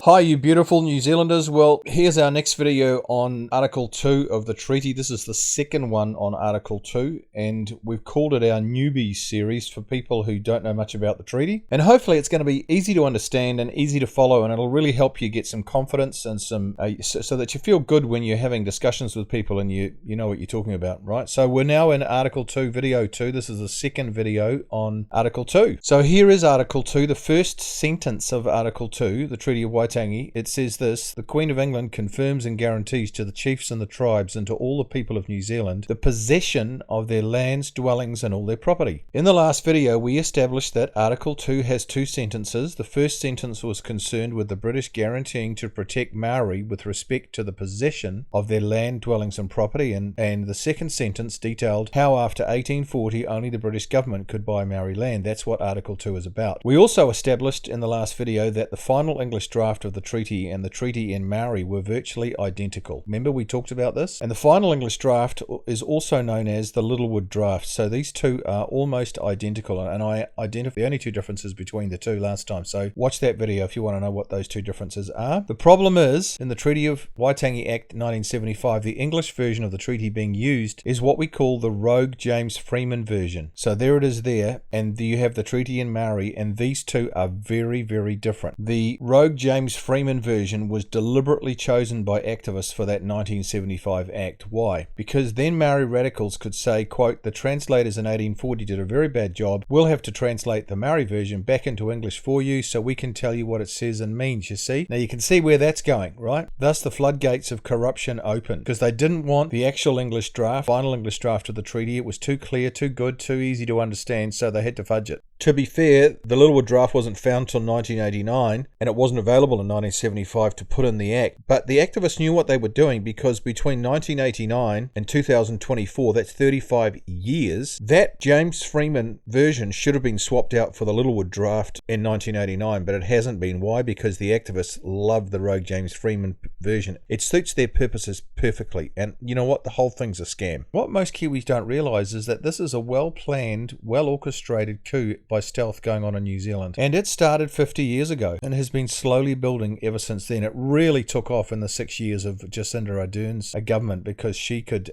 Hi you beautiful New Zealanders. Well, here's our next video on Article 2 of the treaty. This is the second one on Article 2 and we've called it our Newbies series for people who don't know much about the treaty. And hopefully it's going to be easy to understand and easy to follow, and it'll really help you get some confidence and some so that you feel good when you're having discussions with people and you know what you're talking about, right? So we're now in Article 2, Video 2. This is the second video on Article 2. So here is Article 2, the first sentence of Article 2, the Treaty of Waitangi. It says this: the Queen of England confirms and guarantees to the chiefs and the tribes and to all the people of New Zealand the possession of their lands, dwellings and all their property. In the last video we established that Article 2 has two sentences. The first sentence was concerned with the British guaranteeing to protect Maori with respect to the possession of their land, dwellings and property, and the second sentence detailed how after 1840 only the British government could buy Maori land. That's what Article 2 is about. We also established in the last video that the final English draft of the treaty and the treaty in Maori were virtually identical. Remember we talked about this? And the final English draft is also known as the Littlewood Draft. So these two are almost identical, and I identified the only two differences between the two last time. So watch that video if you want to know what those two differences are. The problem is, in the Treaty of Waitangi Act 1975, the English version of the treaty being used is what we call the Rogue James Freeman version. So there it is there, and you have the treaty in Maori, and these two are very, very different. The Rogue James Freeman version was deliberately chosen by activists for that 1975 act. Why? Because then Maori radicals could say, quote, the translators in 1840 did a very bad job. We'll have to translate the Maori version back into English for you so we can tell you what it says and means, you see? Now you can see where that's going, right? Thus the floodgates of corruption open, because they didn't want the actual English draft, final English draft of the treaty. It was too clear, too good, too easy to understand, so they had to fudge it. To be fair, the Littlewood Draft wasn't found till 1989, and it wasn't available in 1975 to put in the Act. But the activists knew what they were doing, because between 1989 and 2024, that's 35 years, that James Freeman version should have been swapped out for the Littlewood Draft in 1989, but it hasn't been. Why? Because the activists love the Rogue James Freeman version. It suits their purposes perfectly, and you know what? The whole thing's a scam. What most Kiwis don't realise is that this is a well-planned, well-orchestrated coup by stealth going on in New Zealand, and it started 50 years ago and has been slowly building ever since then. It really took off in the 6 years of Jacinda Ardern's government, because she could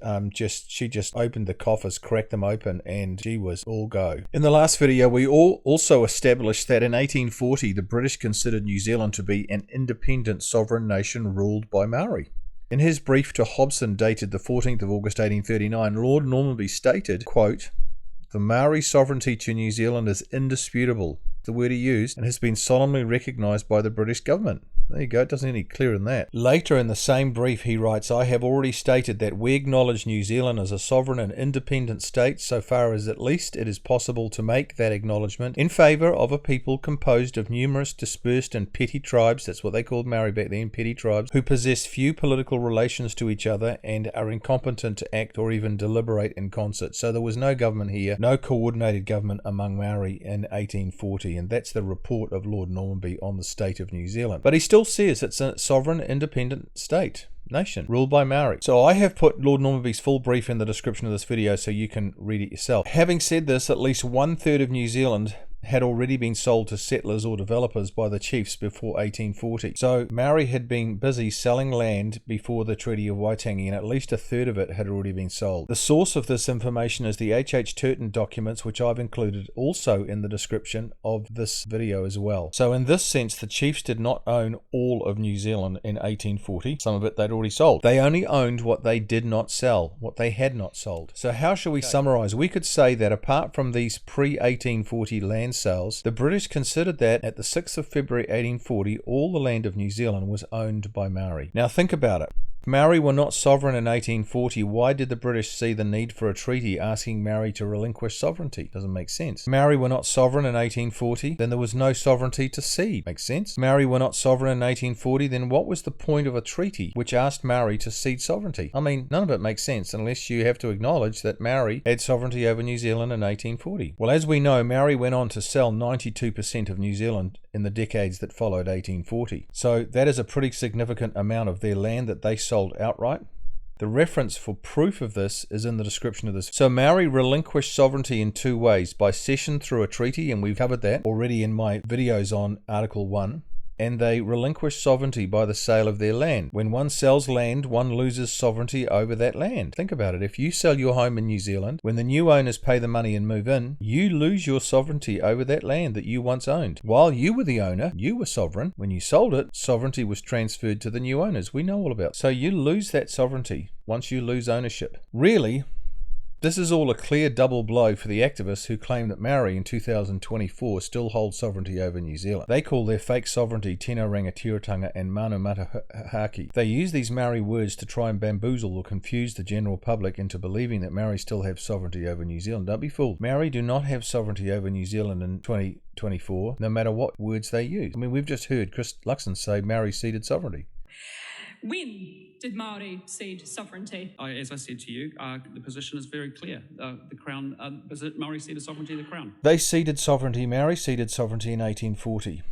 she just opened the coffers, cracked them open, and she was all go. In the last video we also established that in 1840 the British considered New Zealand to be an independent sovereign nation ruled by Maori. In his brief to Hobson dated the 14th of August 1839, Lord Normanby stated, quote, the Maori sovereignty to New Zealand is indisputable, the word he used, and has been solemnly recognised by the British government. There you go, it doesn't any clearer than that. Later in the same brief he writes, I have already stated that we acknowledge New Zealand as a sovereign and independent state so far as at least it is possible to make that acknowledgement in favour of a people composed of numerous dispersed and petty tribes, that's what they called Maori back then, petty tribes, who possess few political relations to each other and are incompetent to act or even deliberate in concert. So there was no government here, no coordinated government among Maori in 1840, and that's the report of Lord Normanby on the state of New Zealand. But he still says it's a sovereign, independent state nation ruled by Maori. So I have put Lord Normanby's full brief in the description of this video so you can read it yourself. Having said this, at least 1/3 of New Zealand had already been sold to settlers or developers by the chiefs before 1840. So Maori had been busy selling land before the Treaty of Waitangi, and at least 1/3 of it had already been sold. The source of this information is the H.H. Turton documents, which I've included also in the description of this video as well. So in this sense, the chiefs did not own all of New Zealand in 1840. Some of it they'd already sold. They only owned what they did not sell, what they had not sold. So how shall we summarize? We could say that apart from these pre-1840 land sales, the British considered that at the 6th of February 1840 all the land of New Zealand was owned by Maori. Now think about it. Maori were not sovereign in 1840. Why did the British see the need for a treaty asking Maori to relinquish sovereignty? Doesn't make sense. Maori were not sovereign in 1840, then there was no sovereignty to cede. Makes sense. Maori were not sovereign in 1840, then what was the point of a treaty which asked Maori to cede sovereignty? I mean, none of it makes sense unless you have to acknowledge that Maori had sovereignty over New Zealand in 1840. Well, as we know, Maori went on to sell 92% of New Zealand in the decades that followed 1840. So that is a pretty significant amount of their land that they sold outright. The reference for proof of this is in the description of this. So Maori relinquished sovereignty in two ways: by cession through a treaty, and we've covered that already in my videos on Article 1, and they relinquish sovereignty by the sale of their land. When one sells land, one loses sovereignty over that land. Think about it. If you sell your home in New Zealand, when the new owners pay the money and move in, you lose your sovereignty over that land that you once owned. While you were the owner, you were sovereign. When you sold it, sovereignty was transferred to the new owners. We know all about it. So you lose that sovereignty once you lose ownership. Really, this is all a clear double blow for the activists who claim that Maori in 2024 still hold sovereignty over New Zealand. They call their fake sovereignty Tino Rangatiratanga and Manu Matahaki. They use these Maori words to try and bamboozle or confuse the general public into believing that Maori still have sovereignty over New Zealand. Don't be fooled. Maori do not have sovereignty over New Zealand in 2024, no matter what words they use. I mean, we've just heard Chris Luxon say Maori ceded sovereignty. When did Maori cede sovereignty? As I said to you, the position is very clear. The Crown, Maori ceded sovereignty to the Crown. They ceded sovereignty, Maori ceded sovereignty in 1840.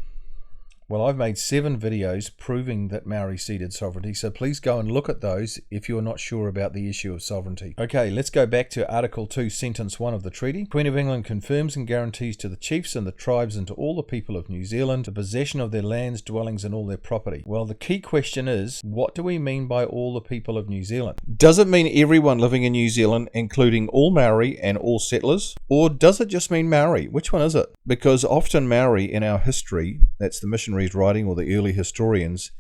Well, I've made 7 videos proving that Maori ceded sovereignty, so please go and look at those if you're not sure about the issue of sovereignty. Okay, let's go back to Article 2, Sentence 1 of the treaty. Queen of England confirms and guarantees to the chiefs and the tribes and to all the people of New Zealand the possession of their lands, dwellings and all their property. Well, the key question is, what do we mean by all the people of New Zealand? Does it mean everyone living in New Zealand, including all Maori and all settlers? Or does it just mean Maori? Which one is it? Because often Maori in our history, that's the missionaries writing or the early historians,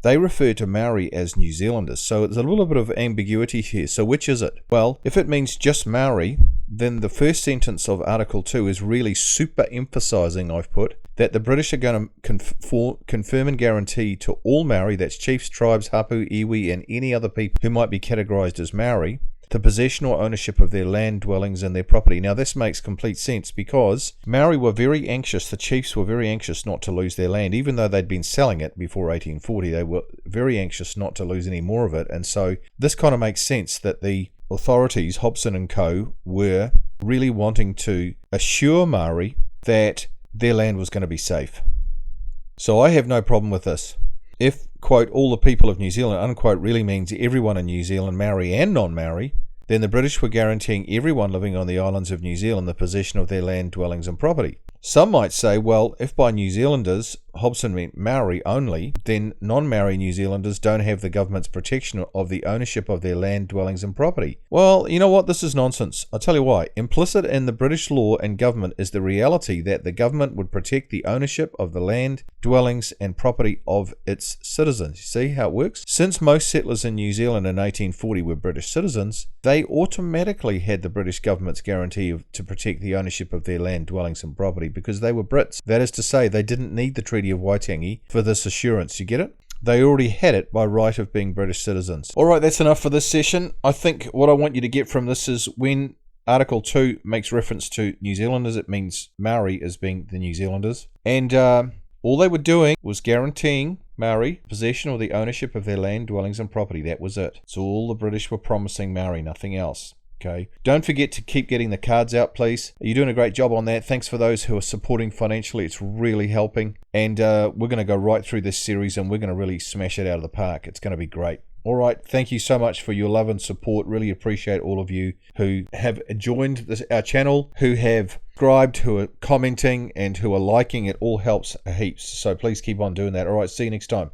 they refer to Maori as New Zealanders. So there's a little bit of ambiguity here. So which is it? Well, if it means just Maori, then the first sentence of Article 2 is really super emphasizing, I've put, that the British are going to confirm and guarantee to all Maori, that's chiefs, tribes, hapu, iwi, and any other people who might be categorized as Maori, the possession or ownership of their land, dwellings and their property. Now this makes complete sense because Maori were very anxious, the chiefs were very anxious not to lose their land. Even though they'd been selling it before 1840, they were very anxious not to lose any more of it. And so this kind of makes sense that the authorities, Hobson and co, were really wanting to assure Maori that their land was going to be safe. So I have no problem with this. If, quote, all the people of New Zealand, unquote, really means everyone in New Zealand, Maori and non-Maori, then the British were guaranteeing everyone living on the islands of New Zealand the possession of their land, dwellings and property. Some might say, well, if by New Zealanders Hobson meant Maori only, then non-Maori New Zealanders don't have the government's protection of the ownership of their land, dwellings and property. Well, you know what? This is nonsense. I'll tell you why. Implicit in the British law and government is the reality that the government would protect the ownership of the land, dwellings and property of its citizens. See how it works? Since most settlers in New Zealand in 1840 were British citizens, they automatically had the British government's guarantee to protect the ownership of their land, dwellings and property because they were Brits. That is to say, they didn't need the Treaty of Waitangi for this assurance. You get it? They already had it by right of being British citizens. Alright, that's enough for this session. I think what I want you to get from this is when Article 2 makes reference to New Zealanders, it means Maori as being the New Zealanders. And all they were doing was guaranteeing Maori possession or the ownership of their land, dwellings and property. That was it. So all the British were promising Maori, nothing else. Okay. Don't forget to keep getting the cards out, please. You're doing a great job on that. Thanks for those who are supporting financially. It's really helping. And we're going to go right through this series and we're going to really smash it out of the park. It's going to be great. All right. Thank you so much for your love and support. Really appreciate all of you who have joined our channel, who have subscribed, who are commenting and who are liking. It all helps heaps. So please keep on doing that. All right. See you next time.